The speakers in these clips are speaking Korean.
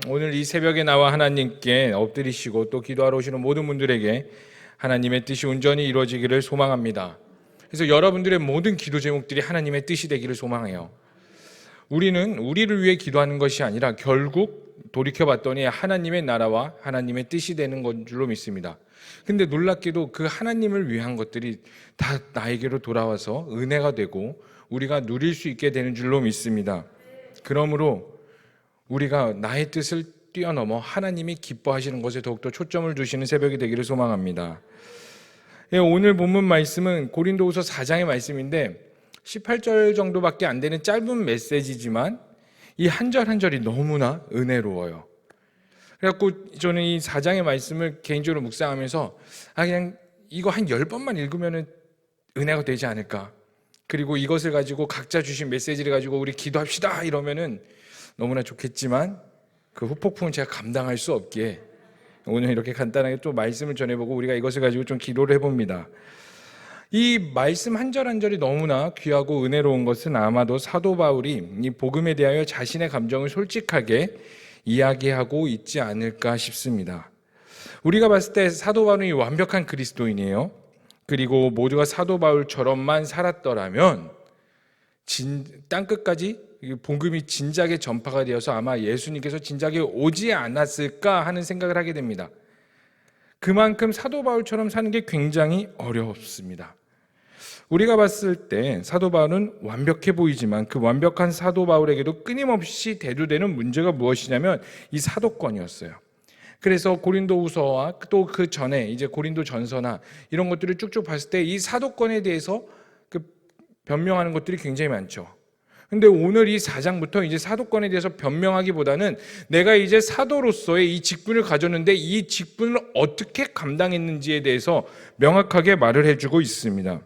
오늘 이 새벽에 나와 하나님께 엎드리시고 또 기도하러 오시는 모든 분들에게 하나님의 뜻이 온전히 이루어지기를 소망합니다. 그래서 여러분들의 모든 기도 제목들이 하나님의 뜻이 되기를 소망해요. 우리는 우리를 위해 기도하는 것이 아니라 결국 돌이켜봤더니 하나님의 나라와 하나님의 뜻이 되는 것 줄로 믿습니다. 근데 놀랍게도 그 하나님을 위한 것들이 다 나에게로 돌아와서 은혜가 되고 우리가 누릴 수 있게 되는 줄로 믿습니다. 그러므로 우리가 나의 뜻을 뛰어넘어 하나님이 기뻐하시는 것에 더욱더 초점을 두시는 새벽이 되기를 소망합니다. 오늘 본문 말씀은 고린도후서 4장의 말씀인데 18절 정도밖에 안 되는 짧은 메시지지만 이 한 절 한 절이 너무나 은혜로워요. 그래갖고 저는 이 4장의 말씀을 개인적으로 묵상하면서 그냥 이거 한 10번만 읽으면 은혜가 되지 않을까. 그리고 이것을 가지고 각자 주신 메시지를 가지고 우리 기도합시다 이러면은 너무나 좋겠지만 그 후폭풍은 제가 감당할 수 없기에 오늘 이렇게 간단하게 또 말씀을 전해보고 우리가 이것을 가지고 좀 기도를 해봅니다. 이 말씀 한 절 한 절이 너무나 귀하고 은혜로운 것은 아마도 사도 바울이 이 복음에 대하여 자신의 감정을 솔직하게 이야기하고 있지 않을까 싶습니다. 우리가 봤을 때 사도 바울은 완벽한 그리스도인이에요. 그리고 모두가 사도 바울처럼만 살았더라면 땅끝까지 복음이 진작에 전파가 되어서 아마 예수님께서 진작에 오지 않았을까 하는 생각을 하게 됩니다. 그만큼 사도 바울처럼 사는 게 굉장히 어렵습니다. 우리가 봤을 때 사도 바울은 완벽해 보이지만 그 완벽한 사도 바울에게도 끊임없이 대두되는 문제가 무엇이냐면 이 사도권이었어요. 그래서 고린도후서와 또 그 전에 이제 고린도전서나 이런 것들을 쭉쭉 봤을 때 이 사도권에 대해서 변명하는 것들이 굉장히 많죠. 근데 오늘 이 4장부터 이제 사도권에 대해서 변명하기보다는 내가 이제 사도로서의 이 직분을 가졌는데 이 직분을 어떻게 감당했는지에 대해서 명확하게 말을 해주고 있습니다.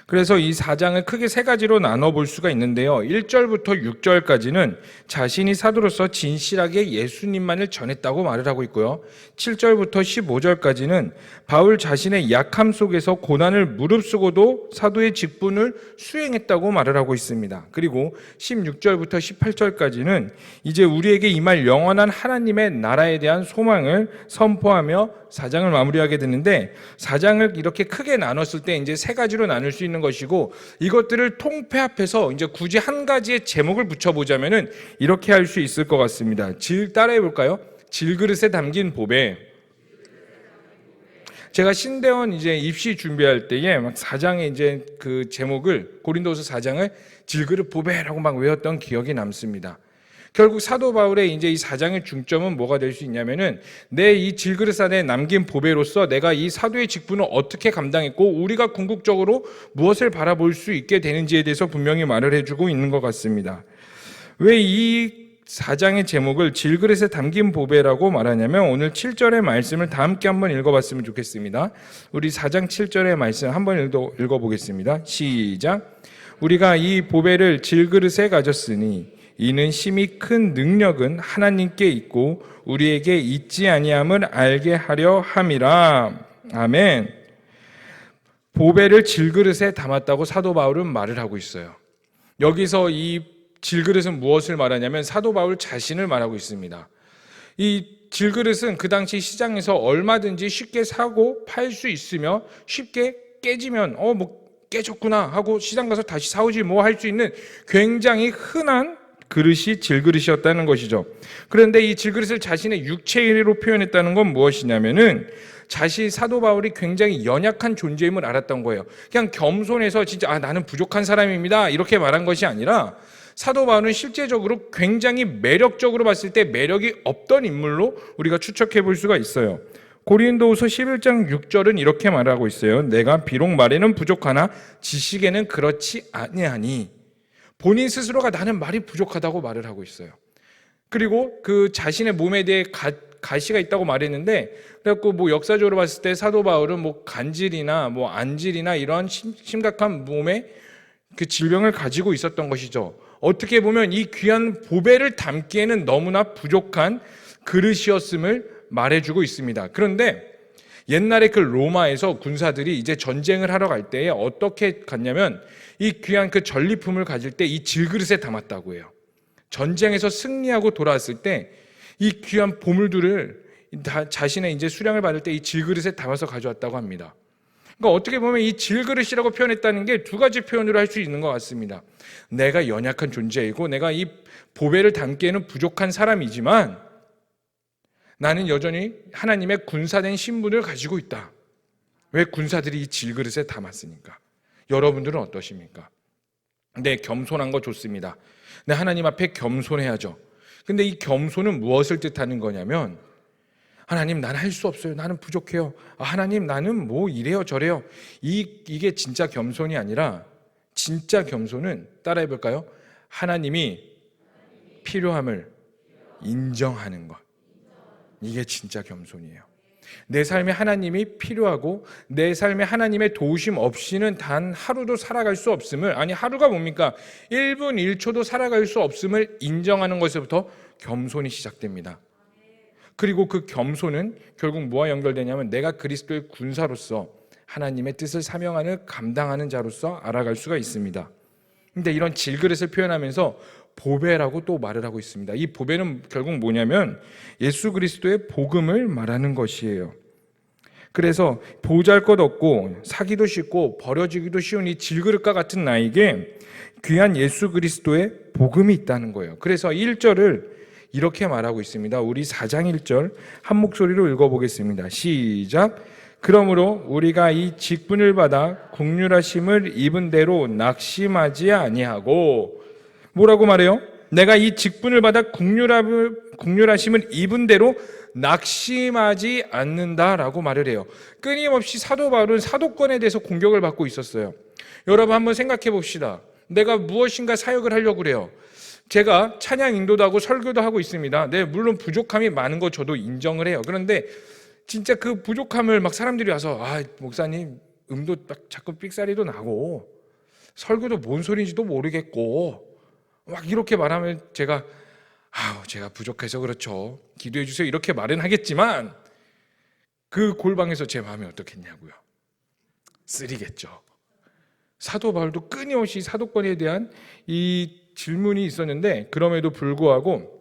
그래서 이 4장을 크게 세 가지로 나눠볼 수가 있는데요. 1절부터 6절까지는 자신이 사도로서 진실하게 예수님만을 전했다고 말을 하고 있고요. 7절부터 15절까지는 바울 자신의 약함 속에서 고난을 무릅쓰고도 사도의 직분을 수행했다고 말을 하고 있습니다. 그리고 16절부터 18절까지는 이제 우리에게 임할 영원한 하나님의 나라에 대한 소망을 선포하며 4장을 마무리하게 되는데 4장을 이렇게 크게 나눴을 때 이제 세 가지로 나눌 수 있는 것이고 이것들을 통폐합해서 이제 굳이 한 가지의 제목을 붙여보자면은 이렇게 할 수 있을 것 같습니다. 따라해 볼까요? 질그릇에 담긴 보배. 제가 신대원 이제 입시 준비할 때에 막 4장의 이제 그 제목을 고린도서 4장을 질그릇 보배라고 막 외웠던 기억이 남습니다. 결국 사도 바울의 이제 이 4장의 중점은 뭐가 될 수 있냐면은 내 이 질그릇 안에 남긴 보배로서 내가 이 사도의 직분을 어떻게 감당했고 우리가 궁극적으로 무엇을 바라볼 수 있게 되는지에 대해서 분명히 말을 해주고 있는 것 같습니다. 왜 이 4장의 제목을 질그릇에 담긴 보배라고 말하냐면 오늘 7절의 말씀을 다 함께 한번 읽어봤으면 좋겠습니다. 우리 4장 7절의 말씀 한번 읽어보겠습니다. 시작. 우리가 이 보배를 질그릇에 가졌으니 이는 심히 큰 능력은 하나님께 있고 우리에게 있지 아니함을 알게 하려 함이라. 아멘. 보배를 질그릇에 담았다고 사도 바울은 말을 하고 있어요. 여기서 이 질그릇은 무엇을 말하냐면 사도 바울 자신을 말하고 있습니다. 이 질그릇은 그 당시 시장에서 얼마든지 쉽게 사고 팔 수 있으며 쉽게 깨지면 깨졌구나 하고 시장 가서 다시 사오지 뭐 할 수 있는 굉장히 흔한 그릇이 질그릇이었다는 것이죠. 그런데 이 질그릇을 자신의 육체로 표현했다는 건 무엇이냐면은 자신 사도 바울이 굉장히 연약한 존재임을 알았던 거예요. 그냥 겸손해서 진짜 나는 부족한 사람입니다 이렇게 말한 것이 아니라 사도 바울은 실제적으로 굉장히 매력적으로 봤을 때 매력이 없던 인물로 우리가 추측해 볼 수가 있어요. 고린도후서 11장 6절은 이렇게 말하고 있어요. 내가 비록 말에는 부족하나 지식에는 그렇지 아니하니. 본인 스스로가 나는 말이 부족하다고 말을 하고 있어요. 그리고 그 자신의 몸에 대해 가시가 있다고 말했는데 그래갖고 역사적으로 봤을 때 사도 바울은 간질이나 안질이나 이런 심각한 몸에 그 질병을 가지고 있었던 것이죠. 어떻게 보면 이 귀한 보배를 담기에는 너무나 부족한 그릇이었음을 말해주고 있습니다. 그런데 옛날에 그 로마에서 군사들이 이제 전쟁을 하러 갈 때에 어떻게 갔냐면 이 귀한 그 전리품을 가질 때 이 질그릇에 담았다고 해요. 전쟁에서 승리하고 돌아왔을 때 이 귀한 보물들을 자신의 이제 수량을 받을 때 이 질그릇에 담아서 가져왔다고 합니다. 그러니까 어떻게 보면 이 질그릇이라고 표현했다는 게 두 가지 표현으로 할 수 있는 것 같습니다. 내가 연약한 존재이고 내가 이 보배를 담기에는 부족한 사람이지만 나는 여전히 하나님의 군사된 신분을 가지고 있다. 왜? 군사들이 이 질그릇에 담았으니까. 여러분들은 어떠십니까? 네, 겸손한 거 좋습니다. 네, 하나님 앞에 겸손해야죠. 근데 이 겸손은 무엇을 뜻하는 거냐면, 하나님, 나는 할 수 없어요. 나는 부족해요. 하나님, 나는 뭐 이래요 저래요. 이게 진짜 겸손이 아니라, 진짜 겸손은 따라해 볼까요? 하나님이 필요함을 인정하는 것. 이게 진짜 겸손이에요. 내 삶에 하나님이 필요하고 내 삶에 하나님의 도우심 없이는 단 하루도 살아갈 수 없음을, 아니 하루가 뭡니까? 1분 1초도 살아갈 수 없음을 인정하는 것에서부터 겸손이 시작됩니다. 그리고 그 겸손은 결국 뭐와 연결되냐면 내가 그리스도의 군사로서 하나님의 뜻을 사명하는 감당하는 자로서 알아갈 수가 있습니다. 근데 이런 질그릇을 표현하면서 보배라고 또 말을 하고 있습니다. 이 보배는 결국 뭐냐면 예수 그리스도의 복음을 말하는 것이에요. 그래서 보잘것 없고 사기도 쉽고 버려지기도 쉬운 이 질그릇과 같은 나에게 귀한 예수 그리스도의 복음이 있다는 거예요. 그래서 1절을 이렇게 말하고 있습니다. 우리 4장 1절 한 목소리로 읽어보겠습니다. 시작. 그러므로 우리가 이 직분을 받아 긍휼하심을 입은 대로 낙심하지 아니하고, 뭐라고 말해요? 내가 이 직분을 받아 긍휼하심을 입은 대로 낙심하지 않는다라고 말을 해요. 끊임없이 사도 바울은 사도권에 대해서 공격을 받고 있었어요. 여러분 한번 생각해 봅시다. 내가 무엇인가 사역을 하려고 그래요. 제가 찬양 인도도 하고 설교도 하고 있습니다. 네, 물론 부족함이 많은 거 저도 인정을 해요. 그런데 진짜 그 부족함을 막 사람들이 와서 목사님 음도 자꾸 삑사리도 나고 설교도 뭔 소리인지도 모르겠고 막 이렇게 말하면 제가 부족해서 그렇죠. 기도해 주세요. 이렇게 말은 하겠지만 그 골방에서 제 마음이 어떻겠냐고요. 쓰리겠죠. 사도 바울도 끊임없이 사도권에 대한 이 질문이 있었는데 그럼에도 불구하고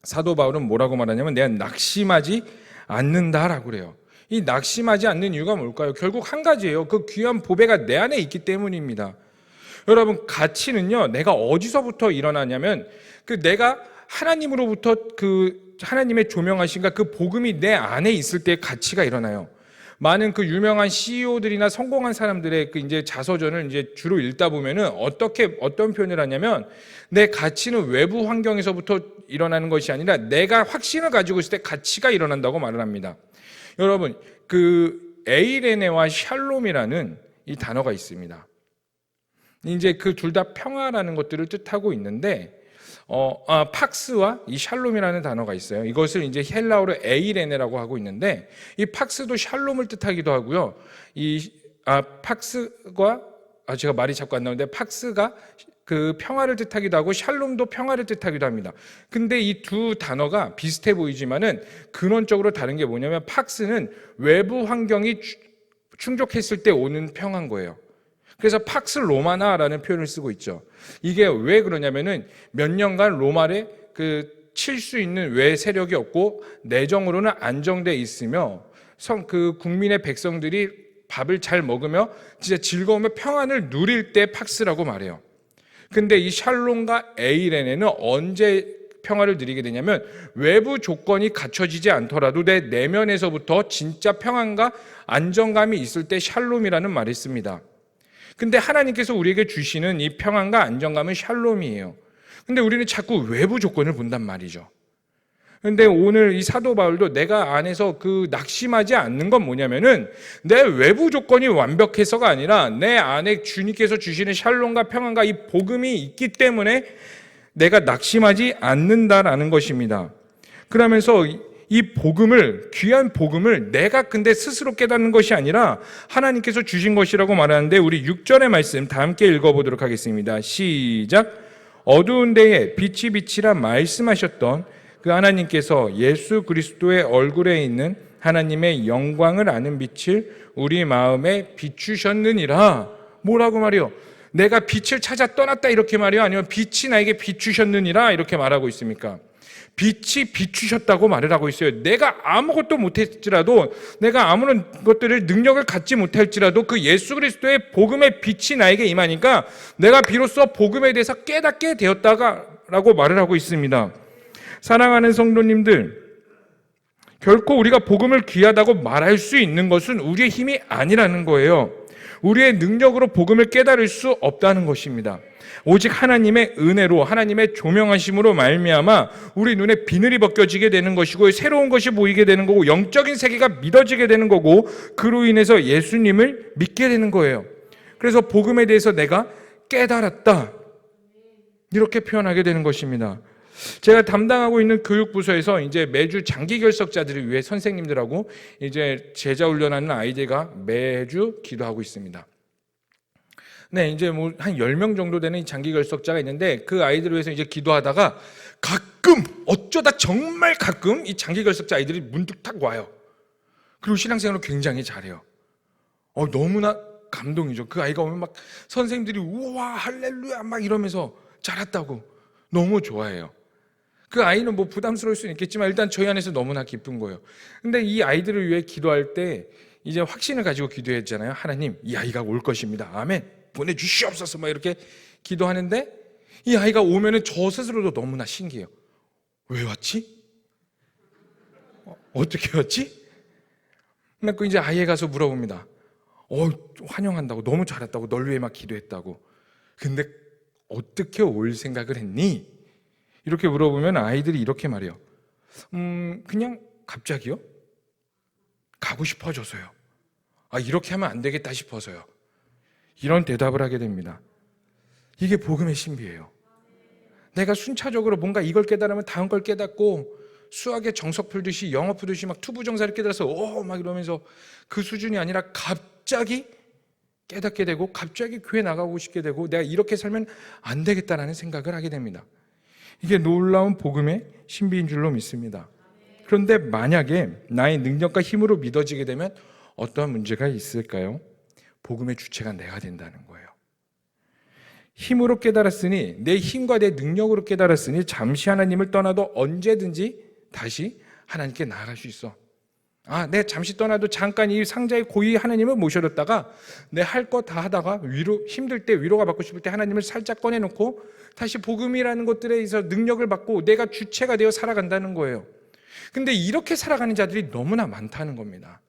사도 바울은 뭐라고 말하냐면 내가 낙심하지 않는다라고 그래요. 이 낙심하지 않는 이유가 뭘까요? 결국 한 가지예요. 그 귀한 보배가 내 안에 있기 때문입니다. 여러분, 가치는요, 내가 어디서부터 일어나냐면 내가 하나님으로부터 하나님의 조명하신가 그 복음이 내 안에 있을 때 가치가 일어나요. 많은 그 유명한 CEO들이나 성공한 사람들의 이제 자서전을 이제 주로 읽다 보면은 어떤 표현을 하냐면 내 가치는 외부 환경에서부터 일어나는 것이 아니라 내가 확신을 가지고 있을 때 가치가 일어난다고 말을 합니다. 여러분, 에이레네와 샬롬이라는 이 단어가 있습니다. 이제 그 둘 다 평화라는 것들을 뜻하고 있는데 팍스와 이 샬롬이라는 단어가 있어요. 이것을 이제 헬라어로 에이레네라고 하고 있는데 이 팍스도 샬롬을 뜻하기도 하고요. 팍스가 제가 말이 자꾸 안 나오는데 팍스가 그 평화를 뜻하기도 하고 샬롬도 평화를 뜻하기도 합니다. 근데 이 두 단어가 비슷해 보이지만은 근원적으로 다른 게 뭐냐면 팍스는 외부 환경이 충족했을 때 오는 평화인 거예요. 그래서 팍스 로마나라는 표현을 쓰고 있죠. 이게 왜 그러냐면은 몇 년간 로마에 칠 수 있는 외 세력이 없고 내정으로는 안정돼 있으며 국민의 백성들이 밥을 잘 먹으며 진짜 즐거우며 평안을 누릴 때 팍스라고 말해요. 근데 이 샬롬과 에이레네는 언제 평화를 누리게 되냐면 외부 조건이 갖춰지지 않더라도 내 내면에서부터 진짜 평안과 안정감이 있을 때 샬롬이라는 말을 씁니다. 근데 하나님께서 우리에게 주시는 이 평안과 안정감은 샬롬이에요. 근데 우리는 자꾸 외부 조건을 본단 말이죠. 근데 오늘 이 사도 바울도 내가 안에서 낙심하지 않는 건 뭐냐면은 내 외부 조건이 완벽해서가 아니라 내 안에 주님께서 주시는 샬롬과 평안과 이 복음이 있기 때문에 내가 낙심하지 않는다라는 것입니다. 그러면서 이 복음을, 귀한 복음을 내가 근데 스스로 깨닫는 것이 아니라 하나님께서 주신 것이라고 말하는데 우리 6절의 말씀 다 함께 읽어보도록 하겠습니다. 시작. 어두운 데에 빛이 빛이라 말씀하셨던 그 하나님께서 예수 그리스도의 얼굴에 있는 하나님의 영광을 아는 빛을 우리 마음에 비추셨느니라. 뭐라고 말해요? 내가 빛을 찾아 떠났다 이렇게 말해요? 아니면 빛이 나에게 비추셨느니라 이렇게 말하고 있습니까? 빛이 비추셨다고 말을 하고 있어요. 내가 아무것도 못했지라도, 내가 아무런 것들을 능력을 갖지 못할지라도 그 예수 그리스도의 복음의 빛이 나에게 임하니까 내가 비로소 복음에 대해서 깨닫게 되었다라고 말을 하고 있습니다. 사랑하는 성도님들, 결코 우리가 복음을 귀하다고 말할 수 있는 것은 우리의 힘이 아니라는 거예요. 우리의 능력으로 복음을 깨달을 수 없다는 것입니다. 오직 하나님의 은혜로, 하나님의 조명하심으로 말미암아 우리 눈에 비늘이 벗겨지게 되는 것이고, 새로운 것이 보이게 되는 거고, 영적인 세계가 믿어지게 되는 거고, 그로 인해서 예수님을 믿게 되는 거예요. 그래서 복음에 대해서 내가 깨달았다, 이렇게 표현하게 되는 것입니다. 제가 담당하고 있는 교육부서에서 이제 매주 장기 결석자들을 위해 선생님들하고 이제 제자 훈련하는 아이들과 매주 기도하고 있습니다. 네, 이제 뭐 한 10명 정도 되는 이 장기 결석자가 있는데, 그 아이들을 위해서 이제 기도하다가 가끔, 어쩌다 정말 가끔 이 장기 결석자 아이들이 문득 탁 와요. 그리고 신앙생활을 굉장히 잘해요. 너무나 감동이죠. 그 아이가 오면 막 선생님들이 우와 할렐루야 막 이러면서 잘했다고 너무 좋아해요. 그 아이는 뭐 부담스러울 수는 있겠지만 일단 저희 안에서 너무나 기쁜 거예요. 근데 이 아이들을 위해 기도할 때 이제 확신을 가지고 기도했잖아요. 하나님, 이 아이가 올 것입니다. 아멘. 보내주시옵소서 막 이렇게 기도하는데, 이 아이가 오면은 저 스스로도 너무나 신기해요. 왜 왔지? 어떻게 왔지? 그 이제 아이에 가서 물어봅니다. 환영한다고, 너무 잘했다고, 널 위해 막 기도했다고. 근데 어떻게 올 생각을 했니? 이렇게 물어보면 아이들이 이렇게 말해요. 그냥 갑자기요? 가고 싶어져서요. 이렇게 하면 안 되겠다 싶어서요. 이런 대답을 하게 됩니다. 이게 복음의 신비예요. 내가 순차적으로 뭔가 이걸 깨달으면 다음 걸 깨닫고, 수학에 정석 풀듯이 영어 풀듯이 막 투부정사를 깨달아서 막 이러면서 그 수준이 아니라 갑자기 깨닫게 되고, 갑자기 교회 나가고 싶게 되고, 내가 이렇게 살면 안 되겠다라는 생각을 하게 됩니다. 이게 놀라운 복음의 신비인 줄로 믿습니다. 그런데 만약에 나의 능력과 힘으로 믿어지게 되면 어떠한 문제가 있을까요? 복음의 주체가 내가 된다는 거예요. 힘으로 깨달았으니, 내 힘과 내 능력으로 깨달았으니 잠시 하나님을 떠나도 언제든지 다시 하나님께 나아갈 수 있어. 내 잠시 떠나도 잠깐 이 상자의 고이 하나님을 모셔뒀다가 내 할 거 다 하다가 힘들 때, 위로가 받고 싶을 때 하나님을 살짝 꺼내놓고 다시 복음이라는 것들에 의해서 능력을 받고 내가 주체가 되어 살아간다는 거예요. 근데 이렇게 살아가는 자들이 너무나 많다는 겁니다.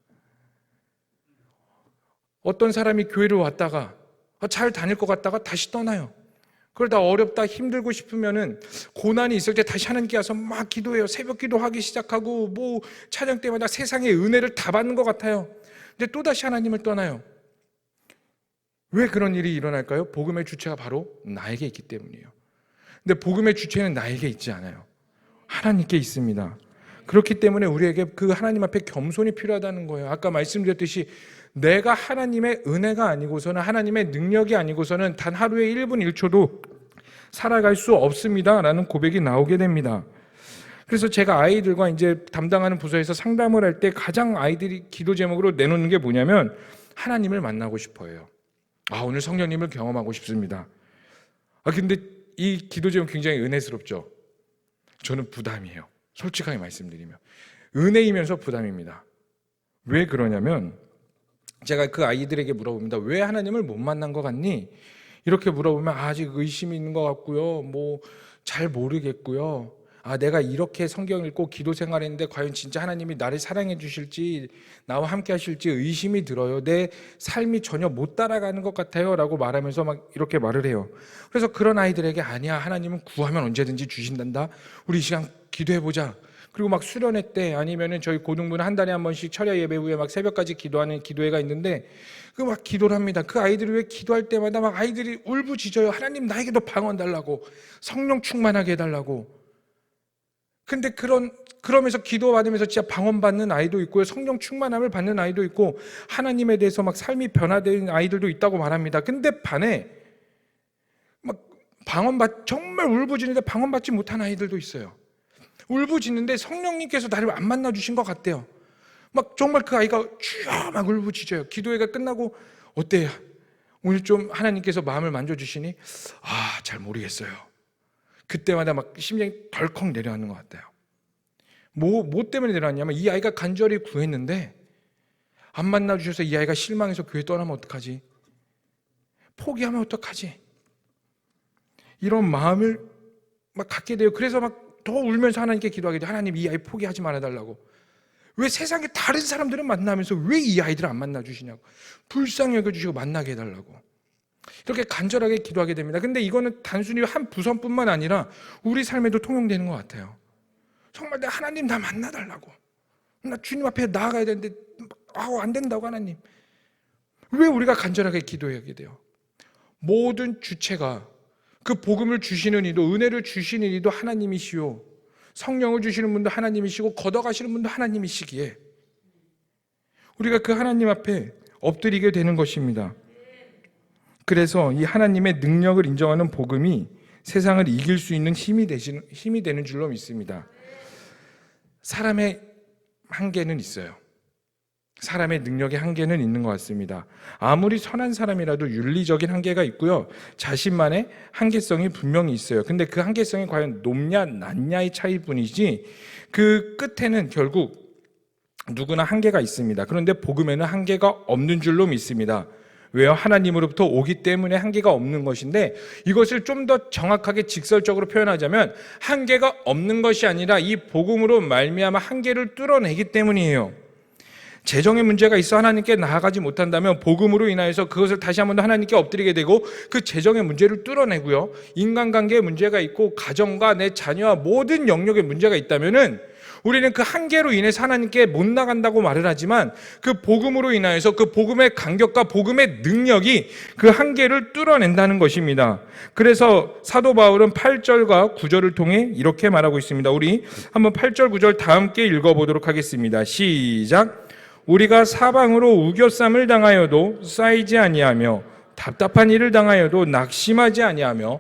어떤 사람이 교회를 왔다가 잘 다닐 것 같다가 다시 떠나요. 그러다 어렵다 힘들고 싶으면은, 고난이 있을 때 다시 하나님께 와서 막 기도해요. 새벽 기도하기 시작하고 뭐 찬양 때마다 세상의 은혜를 다 받는 것 같아요. 근데 또다시 하나님을 떠나요. 왜 그런 일이 일어날까요? 복음의 주체가 바로 나에게 있기 때문이에요. 근데 복음의 주체는 나에게 있지 않아요. 하나님께 있습니다. 그렇기 때문에 우리에게 그 하나님 앞에 겸손이 필요하다는 거예요. 아까 말씀드렸듯이 내가 하나님의 은혜가 아니고서는, 하나님의 능력이 아니고서는 단 하루에 1분 1초도 살아갈 수 없습니다 라는 고백이 나오게 됩니다. 그래서 제가 아이들과 이제 담당하는 부서에서 상담을 할 때 가장 아이들이 기도 제목으로 내놓는 게 뭐냐면, 하나님을 만나고 싶어요. 오늘 성령님을 경험하고 싶습니다. 근데 이 기도 제목 굉장히 은혜스럽죠. 저는 부담이에요. 솔직하게 말씀드리면 은혜이면서 부담입니다. 왜 그러냐면, 제가 그 아이들에게 물어봅니다. 왜 하나님을 못 만난 것 같니? 이렇게 물어보면 아직 의심이 있는 것 같고요. 뭐 잘 모르겠고요. 내가 이렇게 성경 읽고 기도 생활했는데 과연 진짜 하나님이 나를 사랑해 주실지, 나와 함께 하실지 의심이 들어요. 내 삶이 전혀 못 따라가는 것 같아요 라고 말하면서 막 이렇게 말을 해요. 그래서 그런 아이들에게 아니야, 하나님은 구하면 언제든지 주신단다. 우리 이 시간 기도해보자. 그리고 막 수련회 때, 아니면은 저희 고등부는 한 달에 한 번씩 철야 예배 후에 막 새벽까지 기도하는 기도회가 있는데, 그 막 기도를 합니다. 그 아이들을 위해 기도할 때마다 막 아이들이 울부짖어요. 하나님, 나에게도 방언 달라고, 성령 충만하게 해달라고. 근데 그러면서 기도받으면서 진짜 방언 받는 아이도 있고요, 성령 충만함을 받는 아이도 있고, 하나님에 대해서 막 삶이 변화된 아이들도 있다고 말합니다. 근데 반에 막 정말 울부짖는데 방언 받지 못한 아이들도 있어요. 울부짖는데 성령님께서 나를 안 만나 주신 것 같대요. 막 정말 그 아이가 주여 막 울부짖어요. 기도회가 끝나고 어때요? 오늘 좀 하나님께서 마음을 만져주시니 잘 모르겠어요. 그때마다 막 심장이 덜컥 내려앉는 것 같아요. 뭐 때문에 내려앉냐면 이 아이가 간절히 구했는데 안 만나주셔서 이 아이가 실망해서 교회 떠나면 어떡하지? 포기하면 어떡하지? 이런 마음을 막 갖게 돼요. 그래서 막 더 울면서 하나님께 기도하게 돼요. 하나님, 이 아이 포기하지 말아달라고. 왜 세상에 다른 사람들은 만나면서 왜 이 아이들을 안 만나주시냐고. 불쌍히 여겨주시고 만나게 해달라고. 이렇게 간절하게 기도하게 됩니다. 근데 이거는 단순히 한 부선뿐만 아니라 우리 삶에도 통용되는 것 같아요. 정말 내 하나님 나 만나달라고. 나 주님 앞에 나아가야 되는데 안 된다고 하나님. 왜 우리가 간절하게 기도하게 돼요? 모든 주체가 그 복음을 주시는 이도 은혜를 주시는 이도 하나님이시요 성령을 주시는 분도 하나님이시고 걷어가시는 분도 하나님이시기에 우리가 그 하나님 앞에 엎드리게 되는 것입니다. 그래서 이 하나님의 능력을 인정하는 복음이 세상을 이길 수 있는 힘이 되는 줄로 믿습니다. 사람의 한계는 있어요. 사람의 능력의 한계는 있는 것 같습니다. 아무리 선한 사람이라도 윤리적인 한계가 있고요. 자신만의 한계성이 분명히 있어요. 근데 그 한계성이 과연 높냐 낮냐의 차이뿐이지 그 끝에는 결국 누구나 한계가 있습니다. 그런데 복음에는 한계가 없는 줄로 믿습니다. 왜요? 하나님으로부터 오기 때문에 한계가 없는 것인데 이것을 좀 더 정확하게 직설적으로 표현하자면 한계가 없는 것이 아니라 이 복음으로 말미암아 한계를 뚫어내기 때문이에요. 재정의 문제가 있어 하나님께 나아가지 못한다면 복음으로 인하여서 그것을 다시 한 번 더 하나님께 엎드리게 되고 그 재정의 문제를 뚫어내고요. 인간관계에 문제가 있고 가정과 내 자녀와 모든 영역에 문제가 있다면은 우리는 그 한계로 인해서 하나님께 못 나간다고 말을 하지만 그 복음으로 인하여서 그 복음의 간격과 복음의 능력이 그 한계를 뚫어낸다는 것입니다. 그래서 사도 바울은 8절과 9절을 통해 이렇게 말하고 있습니다. 우리 한번 8절 9절 다 함께 읽어보도록 하겠습니다. 시작. 우리가 사방으로 우겨쌈을 당하여도 쌓이지 아니하며 답답한 일을 당하여도 낙심하지 아니하며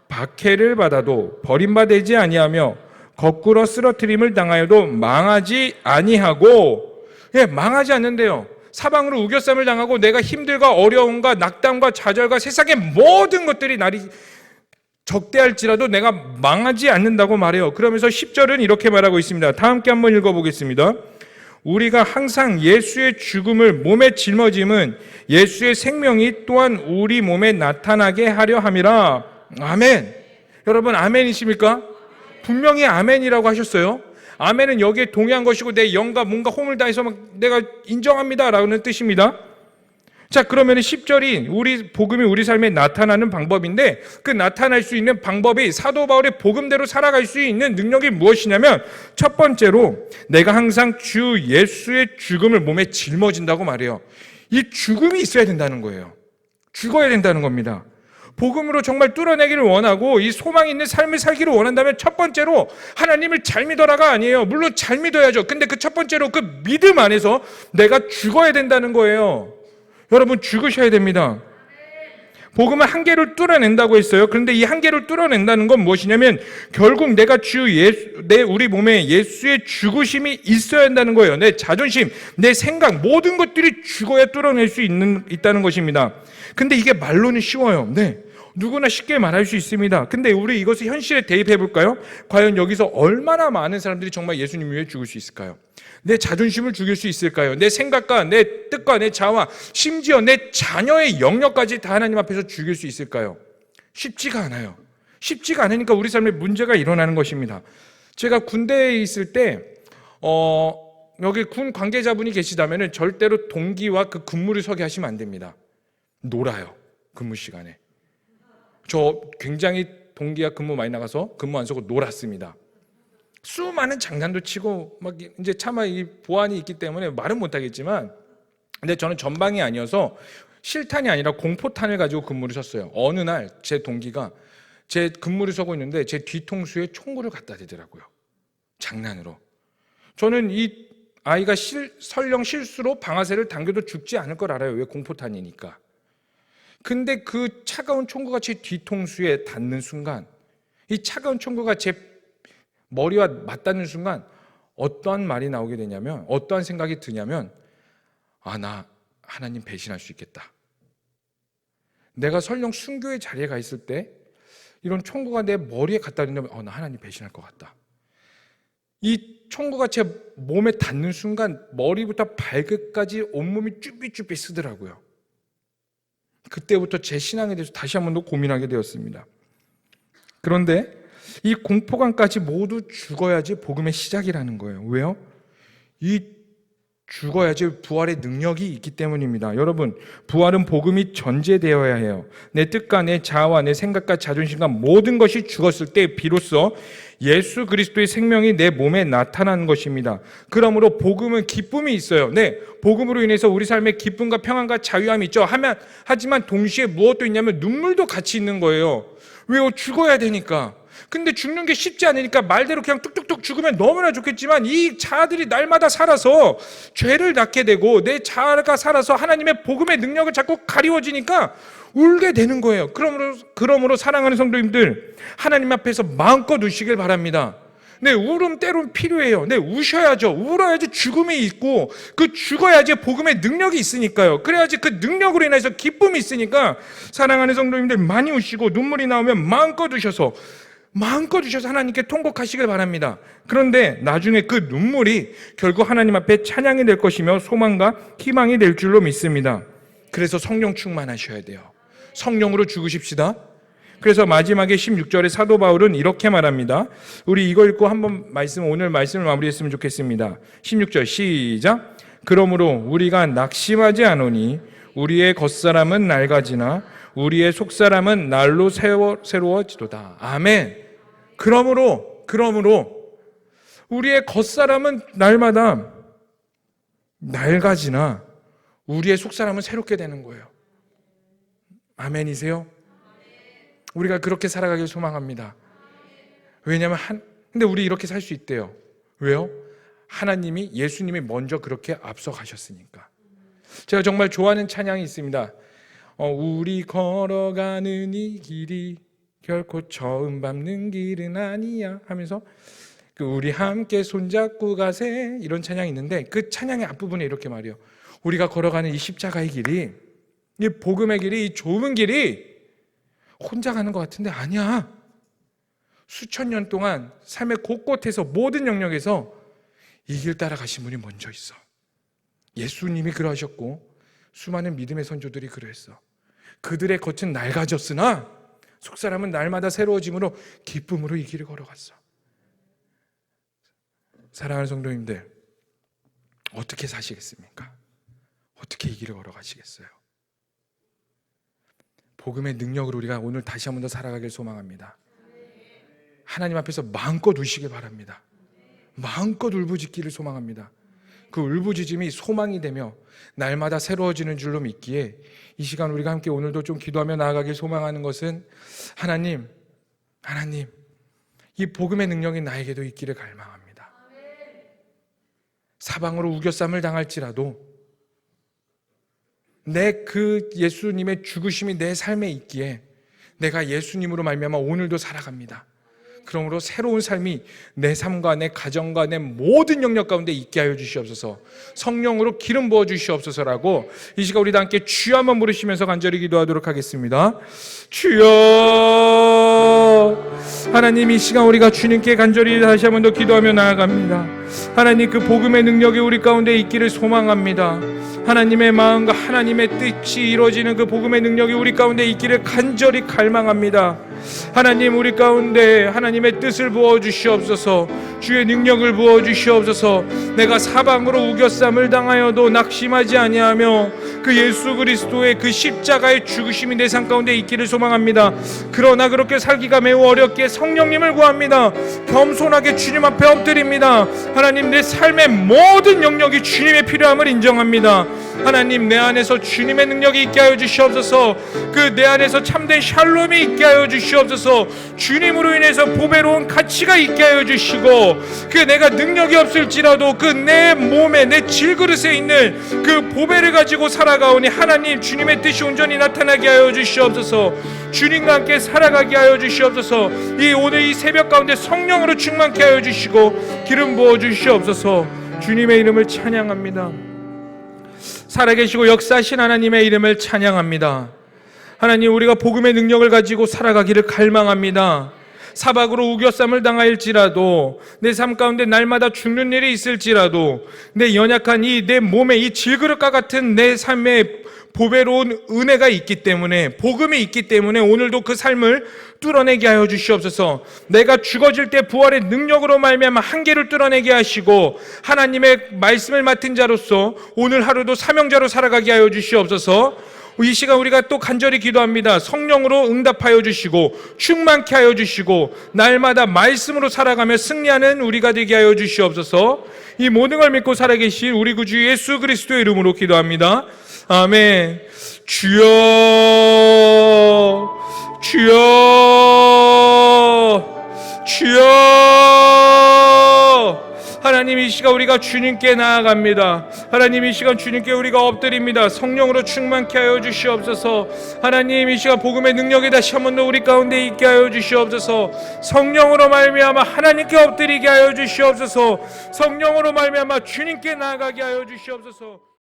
박해를 받아도 버림받지 아니하며 거꾸로 쓰러트림을 당하여도 망하지 아니하고 망하지 않는데요. 사방으로 우겨쌈을 당하고 내가 힘들과 어려움과 낙담과 좌절과 세상의 모든 것들이 날이 적대할지라도 내가 망하지 않는다고 말해요. 그러면서 10절은 이렇게 말하고 있습니다. 다 함께 한번 읽어보겠습니다. 우리가 항상 예수의 죽음을 몸에 짊어짐은 예수의 생명이 또한 우리 몸에 나타나게 하려 함이라. 아멘. 여러분 아멘이십니까? 분명히 아멘이라고 하셨어요. 아멘은 여기에 동의한 것이고 내 영과 뭔가 혼을 다해서 막 내가 인정합니다라는 뜻입니다. 자, 그러면 10절이 우리 복음이 우리 삶에 나타나는 방법인데 그 나타날 수 있는 방법이 사도 바울의 복음대로 살아갈 수 있는 능력이 무엇이냐면 첫 번째로 내가 항상 주 예수의 죽음을 몸에 짊어진다고 말해요. 이 죽음이 있어야 된다는 거예요. 죽어야 된다는 겁니다. 복음으로 정말 뚫어내기를 원하고 이 소망이 있는 삶을 살기를 원한다면 첫 번째로 하나님을 잘 믿어라가 아니에요. 물론 잘 믿어야죠. 근데 그 첫 번째로 그 믿음 안에서 내가 죽어야 된다는 거예요. 여러분 죽으셔야 됩니다. 복음은 한계를 뚫어낸다고 했어요. 그런데 이 한계를 뚫어낸다는 건 무엇이냐면 결국 내가 우리 몸에 예수의 죽으심이 있어야 한다는 거예요. 내 자존심, 내 생각 모든 것들이 죽어야 뚫어낼 수 있다는 것입니다. 근데 이게 말로는 쉬워요. 네, 누구나 쉽게 말할 수 있습니다. 근데 우리 이것을 현실에 대입해 볼까요? 과연 여기서 얼마나 많은 사람들이 정말 예수님 위해 죽을 수 있을까요? 내 자존심을 죽일 수 있을까요? 내 생각과 내 뜻과 내 자아, 심지어 내 자녀의 영역까지 다 하나님 앞에서 죽일 수 있을까요? 쉽지가 않아요. 쉽지가 않으니까 우리 삶에 문제가 일어나는 것입니다. 제가 군대에 있을 때 여기 군 관계자분이 계시다면 절대로 동기와 그 근무를 서게 하시면 안 됩니다. 놀아요. 근무 시간에. 저 굉장히 동기가 근무 많이 나가서 근무 안 서고 놀았습니다. 수많은 장난도 치고 막 이제 차마 이 보안이 있기 때문에 말은 못 하겠지만 근데 저는 전방이 아니어서 실탄이 아니라 공포탄을 가지고 근무를 섰어요. 어느 날 제 동기가 제 근무를 서고 있는데 제 뒤통수에 총구를 갖다 대더라고요. 장난으로. 저는 이 아이가 설령 실수로 방아쇠를 당겨도 죽지 않을 걸 알아요. 왜? 공포탄이니까. 근데 그 차가운 총구가 제 뒤통수에 닿는 순간 이 차가운 총구가 제 머리와 맞닿는 순간 어떠한 말이 나오게 되냐면 어떠한 생각이 드냐면 나 하나님 배신할 수 있겠다. 내가 설령 순교의 자리에 가 있을 때 이런 총구가 내 머리에 갖다 대면 나 하나님 배신할 것 같다. 이 총구가 제 몸에 닿는 순간 머리부터 발끝까지 온몸이 쭈삣쭈삣 쓰더라고요. 그때부터 제 신앙에 대해서 다시 한 번 더 고민하게 되었습니다. 그런데 이 공포감까지 모두 죽어야지 복음의 시작이라는 거예요. 왜요? 이 죽어야지 부활의 능력이 있기 때문입니다. 여러분, 부활은 복음이 전제되어야 해요. 내 뜻과 내 자아와 내 생각과 자존심과 모든 것이 죽었을 때 비로소 예수 그리스도의 생명이 내 몸에 나타나는 것입니다. 그러므로 복음은 기쁨이 있어요. 네, 복음으로 인해서 우리 삶에 기쁨과 평안과 자유함이 있죠. 하지만 동시에 무엇도 있냐면 눈물도 같이 있는 거예요. 왜요? 죽어야 되니까. 근데 죽는 게 쉽지 않으니까 말대로 그냥 뚝뚝뚝 죽으면 너무나 좋겠지만 이 자아들이 날마다 살아서 죄를 낳게 되고 내 자아가 살아서 하나님의 복음의 능력을 자꾸 가리워지니까 울게 되는 거예요. 그러므로 사랑하는 성도님들, 하나님 앞에서 마음껏 우시길 바랍니다. 네, 울음 때론 필요해요. 네, 우셔야죠. 울어야지 죽음이 있고 그 죽어야지 복음의 능력이 있으니까요. 그래야지 그 능력으로 인해서 기쁨이 있으니까 사랑하는 성도님들 많이 우시고 눈물이 나오면 마음껏 우셔서 하나님께 통곡하시길 바랍니다. 그런데 나중에 그 눈물이 결국 하나님 앞에 찬양이 될 것이며 소망과 희망이 될 줄로 믿습니다. 그래서 성령 충만하셔야 돼요. 성령으로 죽으십시다. 그래서 마지막에 16절에 사도 바울은 이렇게 말합니다. 우리 이거 읽고 한번 오늘 말씀을 마무리했으면 좋겠습니다. 16절 시작. 그러므로 우리가 낙심하지 않으니 우리의 겉사람은 낡아지나 우리의 속사람은 날로 새로워지도다. 아멘. 그러므로 우리의 겉사람은 날마다 낡아지나 우리의 속사람은 새롭게 되는 거예요. 아멘이세요? 우리가 그렇게 살아가길 소망합니다. 왜냐하면 근데 우리 이렇게 살 수 있대요. 왜요? 예수님이 먼저 그렇게 앞서가셨으니까. 제가 정말 좋아하는 찬양이 있습니다. 우리 걸어가는 이 길이 결코 처음 밟는 길은 아니야 하면서 우리 함께 손잡고 가세, 이런 찬양이 있는데 그 찬양의 앞부분에 이렇게 말해요. 우리가 걸어가는 이 십자가의 길이, 이 복음의 길이, 이 좁은 길이 혼자 가는 것 같은데 아니야. 수천 년 동안 삶의 곳곳에서 모든 영역에서 이 길 따라가신 분이 먼저 있어. 예수님이 그러하셨고 수많은 믿음의 선조들이 그러했어. 그들의 겉은 낡아졌으나 속사람은 날마다 새로워짐으로 기쁨으로 이 길을 걸어갔어. 사랑하는 성도님들, 어떻게 사시겠습니까? 어떻게 이 길을 걸어가시겠어요? 복음의 능력으로 우리가 오늘 다시 한 번 더 살아가길 소망합니다. 하나님 앞에서 마음껏 우시길 바랍니다. 마음껏 울부짖기를 소망합니다. 그 울부짖음이 소망이 되며 날마다 새로워지는 줄로 믿기에 이 시간 우리가 함께 오늘도 좀 기도하며 나아가길 소망하는 것은 하나님, 이 복음의 능력이 나에게도 있기를 갈망합니다. 사방으로 우겨쌈을 당할지라도 내 그 예수님의 죽으심이 내 삶에 있기에 내가 예수님으로 말미암아 오늘도 살아갑니다. 그러므로 새로운 삶이 내 삶과 내 가정과 내 모든 영역 가운데 있게 하여 주시옵소서. 성령으로 기름 부어 주시옵소서라고 이 시간 우리 다 함께 주여 한번 부르시면서 간절히 기도하도록 하겠습니다. 주여. 하나님, 이 시간 우리가 주님께 간절히 다시 한번 더 기도하며 나아갑니다. 하나님, 그 복음의 능력이 우리 가운데 있기를 소망합니다. 하나님의 마음과 하나님의 뜻이 이루어지는 그 복음의 능력이 우리 가운데 있기를 간절히 갈망합니다. 하나님, 우리 가운데 하나님의 뜻을 부어주시옵소서. 주의 능력을 부어주시옵소서. 내가 사방으로 우겨쌈을 당하여도 낙심하지 아니하며 그 예수 그리스도의 그 십자가의 죽으심이 내 삶 가운데 있기를 소망합니다. 그러나 그렇게 살기가 매우 어렵기에 성령님을 구합니다. 겸손하게 주님 앞에 엎드립니다. 하나님, 내 삶의 모든 영역이 주님의 필요함을 인정합니다. 하나님, 내 안에서 주님의 능력이 있게 하여 주시옵소서. 그 내 안에서 참된 샬롬이 있게 하여 주시옵소서. 주님으로 인해서 보배로운 가치가 있게 하여 주시고, 그 내가 능력이 없을지라도 그 내 몸에, 내 질그릇에 있는 그 보배를 가지고 살아가오니 하나님, 주님의 뜻이 온전히 나타나게 하여 주시옵소서. 주님과 함께 살아가게 하여 주시옵소서. 오늘 이 새벽 가운데 성령으로 충만케 하여 주시고 기름 부어 주시옵소서. 주님의 이름을 찬양합니다. 살아계시고 역사하신 하나님의 이름을 찬양합니다. 하나님, 우리가 복음의 능력을 가지고 살아가기를 갈망합니다. 사박으로 우겨쌈을 당할지라도, 내 삶 가운데 날마다 죽는 일이 있을지라도, 내 연약한 내 몸에 이 질그릇과 같은 내 삶에 보배로운 은혜가 있기 때문에, 복음이 있기 때문에 오늘도 그 삶을 뚫어내게 하여 주시옵소서. 내가 죽어질 때 부활의 능력으로 말미암아 한계를 뚫어내게 하시고, 하나님의 말씀을 맡은 자로서 오늘 하루도 사명자로 살아가게 하여 주시옵소서. 이 시간 우리가 또 간절히 기도합니다. 성령으로 응답하여 주시고 충만케 하여 주시고 날마다 말씀으로 살아가며 승리하는 우리가 되게 하여 주시옵소서. 이 모든 걸 믿고 살아계신 우리 구주 예수 그리스도의 이름으로 기도합니다. 아멘. 주여, 주여, 주여. 하나님, 이 시간 우리가 주님께 나아갑니다. 하나님, 이 시간 주님께 우리가 엎드립니다. 성령으로 충만케 하여 주시옵소서. 하나님, 이 시간 복음의 능력이 다시 한 번 더 우리 가운데 있게 하여 주시옵소서. 성령으로 말미암아 하나님께 엎드리게 하여 주시옵소서. 성령으로 말미암아 주님께 나아가게 하여 주시옵소서.